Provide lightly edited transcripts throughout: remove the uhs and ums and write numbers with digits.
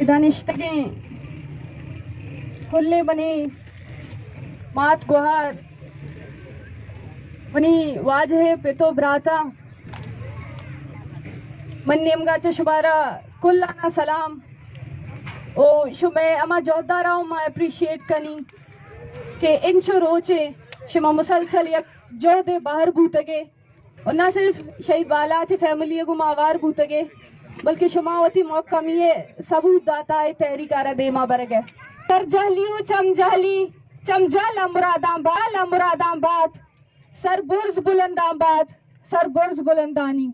دانشتگیں clay بنی مات گوہار ونی واجہ پتو براتا من نیمگا چشبارا کل آنا سلام او شمع اما جودارا ما اپریشیٹ کنی کہ انچو روچے شما مسلسل یک جہد باہر بوتگے اور نہ صرف شہید بالا چے فیملی کو ماوار بوتگے بلکہ شما وتی موقع میے ثبوت داتا ہے تحریکارہ دیما برگے سر جہلیو چم جہلی چم جل امراداں باد سر برج بلنداں باد سر برج بلندانی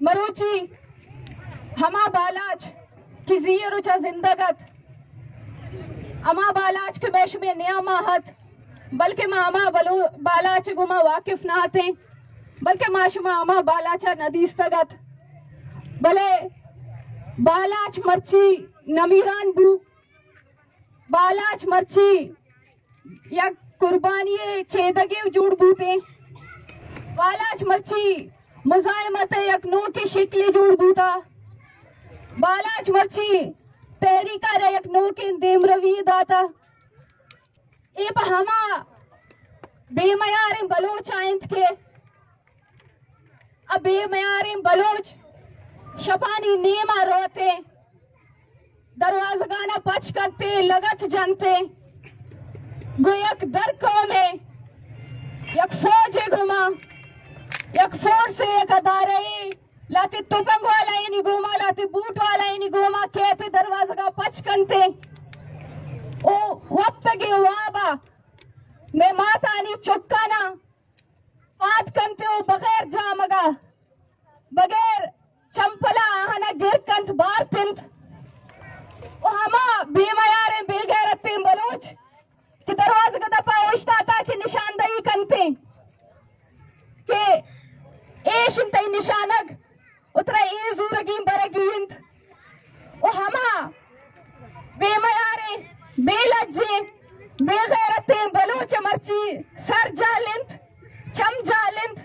مروچی ہما بالاچ کی زیر اچھا زندگت اما بالاچ کے بیش میں نیا ماہت بلکہ ما اما بالاچ گما واقف نہ آتے بلکہ ما شما اما بالاچا ندیستگت بلے بالاچ مرچی نمیران بو بالاچ مرچی یا قربانی چیدگی جوڑ بوتے بالاچ مرچی مزاحمت یک نو کی شکلی جوڑ بوتا بالاچ مرچی تحریکہ یک نو کی دیم روی داتا اے پا ہما بے میاریں بلوچ آئند کے اب بے میاریں بلوچ شپانی نیما روتے دروازگانا پچ کرتے لگت جنتے گو یک در قومے یک فوج گھما یک فوج سے یک ادارے لاتے توپنگ والا اینی گوما لاتے بوٹ والا اینی گوما کہتے دروازگا پچ کنتے او وقت گے وابا میں ماتانی چکانا پات کنتے او بغیر جامگا بغیر چمپلا آہنا گر کنت بار پنت او ہما بے میاریں بے غیرتیں بلوچ کہ دروازگا دپا اوشتا تا کہ نشاندہی کنتے کہ ایش انتہی نشانگ اترا ای زورگی برگی انت او ہما بے میاریں بے لجے بے غیرتیں بلوچ مرچی سر جالند چم جالند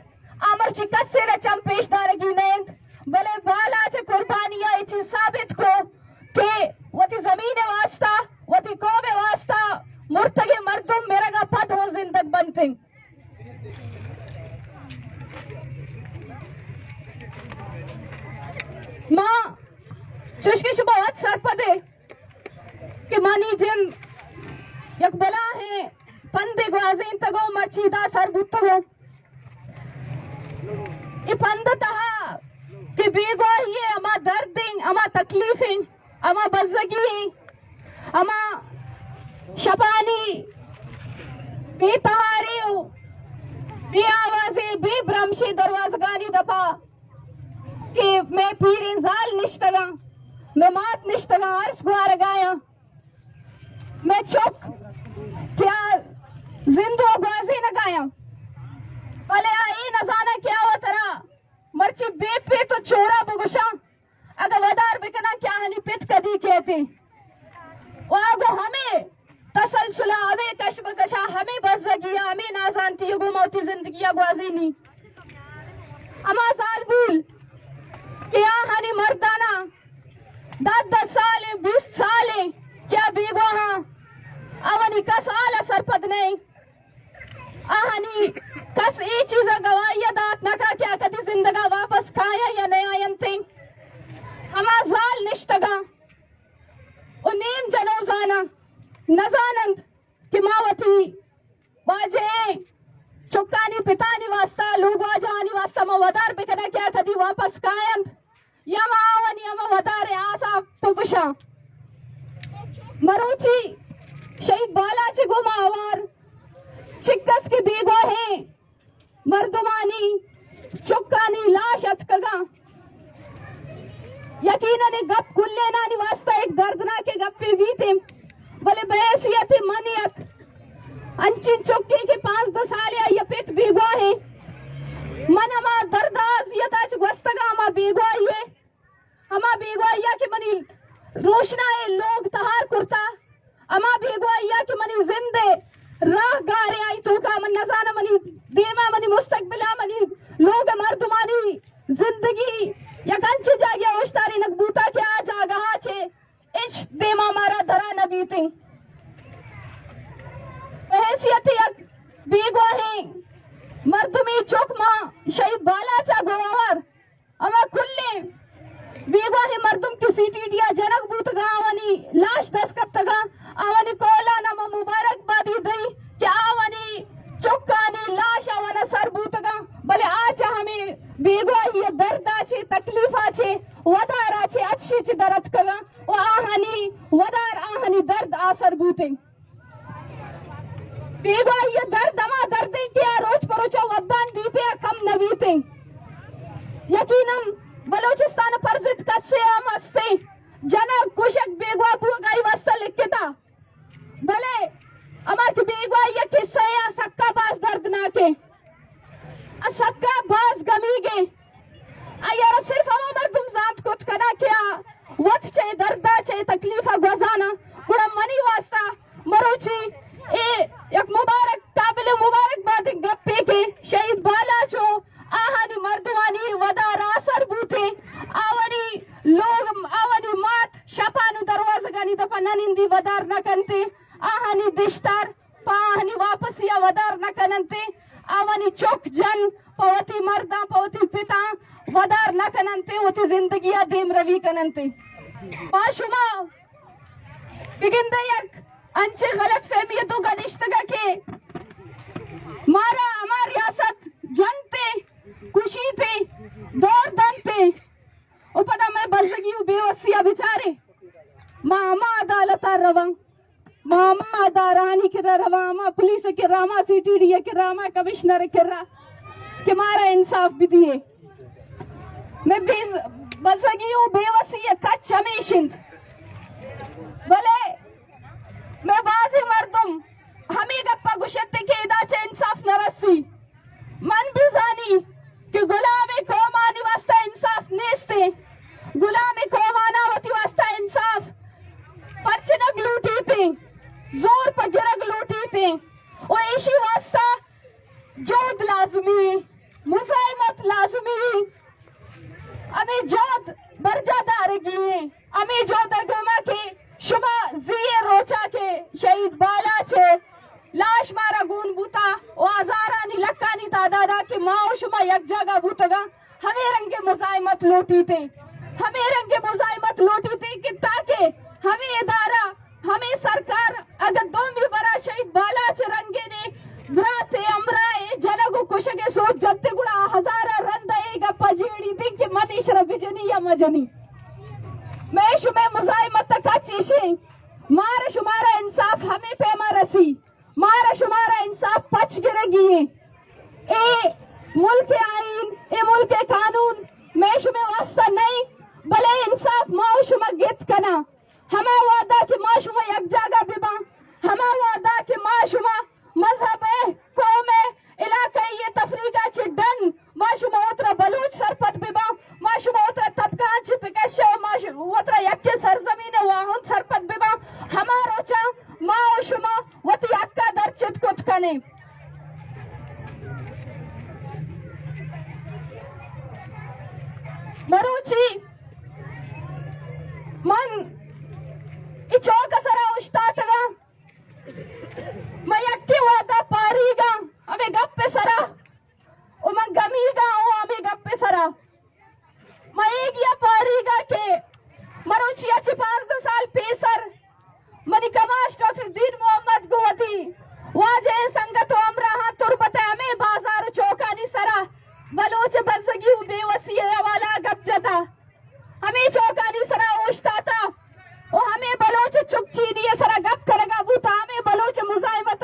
آمرچی کسے نہ چم پیش دارگی نیند بلے بالا چے قربانی آئی چی ثابت کو کہ وتی زمین واسطہ وتی قوم واسطہ مرتگی مردم میرا گا پد ہو زندگ بنتے ماں چشکی شبہ وقت سر پدے کہ مانی جن یک بلا ہے پندے گوازین تگو مرچیدہ سر بوتگو ای پند تہا کہ بیگو یہ اما دردیں اما تکلیفیں اما بزگی اما شپانی بے تہاریو بے آوازی بے برمشی دروازگانی دپا کہ میں پیری زال نشتگا میں مات نشتگا عرص گوار گایا میں چک کیا زندو گوازی نگایا بلے آئی نزانا کیا ہوا ترا مرچی بے پی تو چورا بگشا اگر ودار بکنا کیا ہنی پیت کدی کہتے و آگو ہمیں تسلسلہ ہمیں کشم کشا ہمیں بزگیا ہمیں نازانتی گو موتی زندگی گوازی نہیں اما سال بول کیا ہنی مردانا 10 سالیں 20 سالیں کیا بیگو ہاں اوانی کس آلہ سرپد نہیں آہنی کس ای چیزا گواہی دات نکا کیا کدی زندگا واپس کھایا یا نہیں آئنتے ہما زال نشتگا او نیم جنوزانا نزانند کہ ماوتی باجے چکانی پتانی واسطہ لوگو جانی واسطہ موادار بکنا کیا کدی واپس کھایند یا ماوانی اما ودار آسا پگشا مروچی شہید بالا چے گو ماوار چکس کی بیگو ہے مردمانی چکانی لاش اتکگا یقیناً گپ کلے نانی واسطہ ایک دردنا کے گپے بھی تھے بلے بحیثیت منیت انچی چکی کی 5-10 سالیا یہ پیت بیگو ہے من اما درداز یہ تاچ گوستگا اما بیگو ہے اما بیگو ہے کہ منی روشنا ہے لوگ تہار کرتا اما بیگو ہے کہ منی زندے راہ گارے آئی تو کا من نزانہ منی دیما منی مستقبلہ منی لوگ مردمانی زندگی یا کنچ جاگیا اوشتاری نکبوتا کیا جاگہا چھے دیما مارا دھرا نبیتے بحیثیت یک بیگواہی مردمی چکما شہید بالا چا گوار اما کلے بیگواہی مردم کسی ٹیٹیا جنک بوتگا آوانی لاش دستکت تگا آوانی کولا نما مبارک بادی دی کہ آوانی چکانی لاش آوانا سر بوتگا بلے آچا ہمیں بیگواہی درد آچے تکلیف آچے ودار آچے اچھی چی درد کگا و آہانی ودار آہانی درد آسر بوتے بیگواہی درد اما دردیں کیا روچ پروچا ودان دیتے کم نبیتے یقیناً بلوچستان پر ضد کسے آمستے جنا کشک بیگوا بوگائی وصل لکھتا بلے اما کی بیگوا یہ قصہ یا سکا باز دردناکے سکا باز گمی گے ایارا صرف اما مردم ذات کت کنا کیا وقت چاہے دردہ چاہے تکلیفہ گوزانا گڑا منی واسطہ مروچی یک مبارک قابل مبارک بات گپے کے شہید بالا چو آہانی مردوانی ودار آسر بوتے آوانی لوگ آوانی مات شپانو دروازگانی دفا ننندی ودار نکنتے آہانی دشتار پا آہانی واپس یا ودار نکنتے آوانی چوک جن پوتی مردان پوتی پتا ودار نکنتے ہوتی زندگیہ دیم روی کننتے با شما بگندے یک انچے غلط فہمی تو گنشتگا کے مارا ہمار ریاست جنتے کشی تھے دور دن تھے او پتا میں بلزگی ہوں بے وسیع بیچارے ماما عدالتہ رواں ماما عدالانی کے رواں ماں پولیس کے رواں ماں سی ٹی ڈی کے رواں ماں کمشنر کے رواں کہ مارا انصاف بھی دیئے میں بلزگی ہوں بے وسیع کچ ہمیشن بلے میں بازی مردم ہمیں گپا گشتے کے ادا چے انصاف نرسی من بھی زانی کہ غلام قومانی واسطہ انصاف نیستے غلام قومانا ہوتی واسطہ انصاف پرچنگ لوٹی تھے زور پر گرگ لوٹی تھے وہ ایشی واسطہ جود لازمی مزاحمت لازمی ہمیں جود برجہ دارگی ہے ہمیں جود اگما کے شما زیر روچا کے شہید بالا چھے لاش مارا گون بوتا و آزارانی لکانی تعدادا کہ ماں شما یک جگہ بوتگا ہمیں رنگ مزاحمت لوٹی تھے ہمیں رنگ مزاحمت لوٹی تھے کہ تاکہ ہمیں ادارہ ہمیں سرکار اگر دومی برا شہید بالا چھے رنگے نے براتے امرائے جنگو کشگے سوچ جتے گڑا ہزارہ رندے گا پجیڑی تھی کہ منی شرف جنی یا مجنی میں شمیں مزاحمت تکا چیشیں مارا شمارا انصاف ہمیں پیما رسی مارا شمارا انصاف پچ گرگی ہے اے ملک آئین اے ملک قانون میں شمیں واسطہ نہیں بلے انصاف ماں شمہ گت کنا ہما وعدہ کہ ماں شمہ یک جاگہ ببا ہما وعدہ کہ ماں شمہ مذہب ہے قوم ہے علاقہ یہ تفریقہ چڈن ماں شمہ اترا بلوچ سرپت ببا ماں شمہ اترا طبقان چی پکشہ ماں شمہ اترا یک سرزمین واہن سرپت ببا ہما روچا ماں شمہ وطی اکا در چت کت کنے مروچی من ای چوک سرا اشتاتا گا میں یکی وعدہ پاری گا ہمیں گپ پہ سرا او من گمی گا او ہمیں گپ پہ سرا میں ایک یا پاری گا کہ مروچی اچھی 15 سال پیسر منی کماش ڈاکٹر دین محمد گوتی واجہ سنگت و امراہاں تربت ہمیں بازار چوکانی سرا بلوچ بزگی و بے وسیع والا گپ جتا ہمیں چوکانی سرا اوشتا تھا وہ ہمیں بلوچ چک چی دیے سرا گپ کرگا بوتا ہمیں بلوچ مزاحمت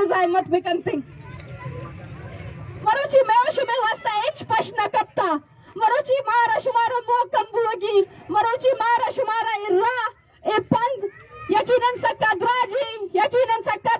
muzaimat bikanting. Maruchi meoshume wasta h pashna kapta. Maruchi mara shumara mo kambuagi. Maruchi mara shumara irra e pand yakinan sakta draji yakinan sakta